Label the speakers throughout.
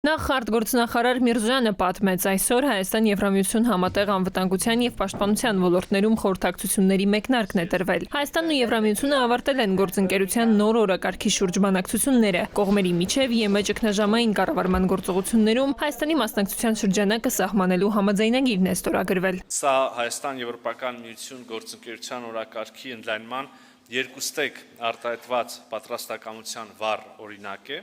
Speaker 1: Նախ արտգործնախարար Միրզոյանը պատմեց այսօր Հայաստան Եվրամիություն համատեղ անվտանգության եւ պաշտպանության ոլորտներում խորհրդակցությունների մեկնարկն է տրվել։ Հայաստանն ու Եվրամիությունը ավարտել են գործընկերության նոր օրակարգի շուրջ բանակցությունները։ Կողմերի միջև ԵՄ ճգնաժամային կառավարման գործողություններում Հայաստանի մասնակցության շրջանակը սահմանելու համաձայնագիրն է ստորագրվել։
Speaker 2: Սա Հայաստան-Եվրոպական միություն գործընկերության օրակարգի ընդլայնման երկուստեք արտահայտված պատրաստակամության վառ օրինակ է,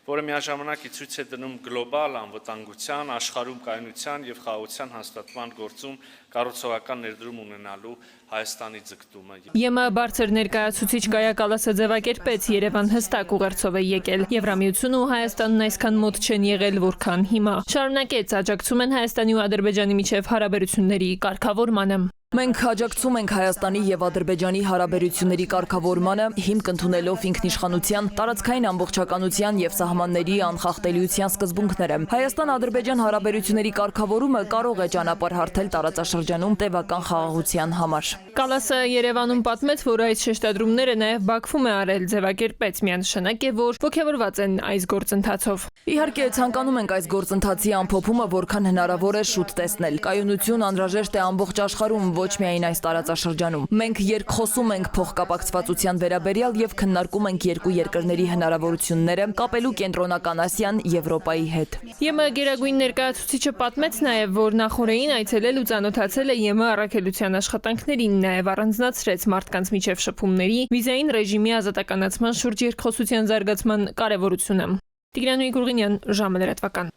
Speaker 2: որը միաժամանակ ցույց է դնում գլոբալ անվտանգության, աշխարհում կայունության եւ խաղաղության հաստատման գործում կառուցողական ներդրում ունենալու Հայաստանի ձգտումը։
Speaker 1: ԵՄ բարձր ներկայացուցիչ Կայա Կալասը ձևակերպեց Երևան հստակ ուղերձով է եկել։ Եվրամիությունն ու Հայաստանն այսքան մոտ չեն եղել, որքան հիմա։ Շարունակեց, աջակցում են Հայաստանի ու Ադրբեջանի միջև հարաբերությունների կարգավորմանը։
Speaker 3: Մենք աջակցում ենք Հայաստանի եւ Ադրբեջանի հարաբերությունների կարգավորմանը, հիմք ընդունելով ինքնիշխանության, տարածքային ամբողջականության եւ սահմանների անխախտելիության սկզբունքները։ Հայաստան-Ադրբեջան հարաբերությունների կարգավորումը կարող է ճանապարհ հարթել տարածաշրջանում տևական խաղաղության համար։
Speaker 1: Կալասը Երևանում պատմեց, որ այս շեշտադրումները նաեւ Բաքվում է արել, ձևակերպեց, միանշանակ է, որ ողջավորված են այս գործընթացով։
Speaker 3: Իհարկե, ցանկանում ենք այս գործընթացի ամփոփումը որքան հնարավոր է շուտ տեսնել։ Կայունություն անհրաժեշտ է ամբողջ աշխարհում, ոչ միայն այս տարածաշրջանում։ Մենք երկխոսում ենք փոխկապակցվածության վերաբերյալ եւ քննարկում ենք երկու երկրների հնարավորությունները կապելու Կենտրոնական Ասիան Եվրոպայի հետ։
Speaker 1: ԵՄ գերագույն ներկայացուցիչը պատմեց նաեւ, որ նախորդին այցելել ու ծանոթացել է ԵՄ առաքելության աշխատանքներին, նաեւ առանձնացրեց մարդկանց միջև շփումների, վիզային ռեժիմի ազատականացման շուրջ երկխոսության զարգացման կարեւորությունը։ Տիգրան Գուրգենյան, ժամը լրատվական։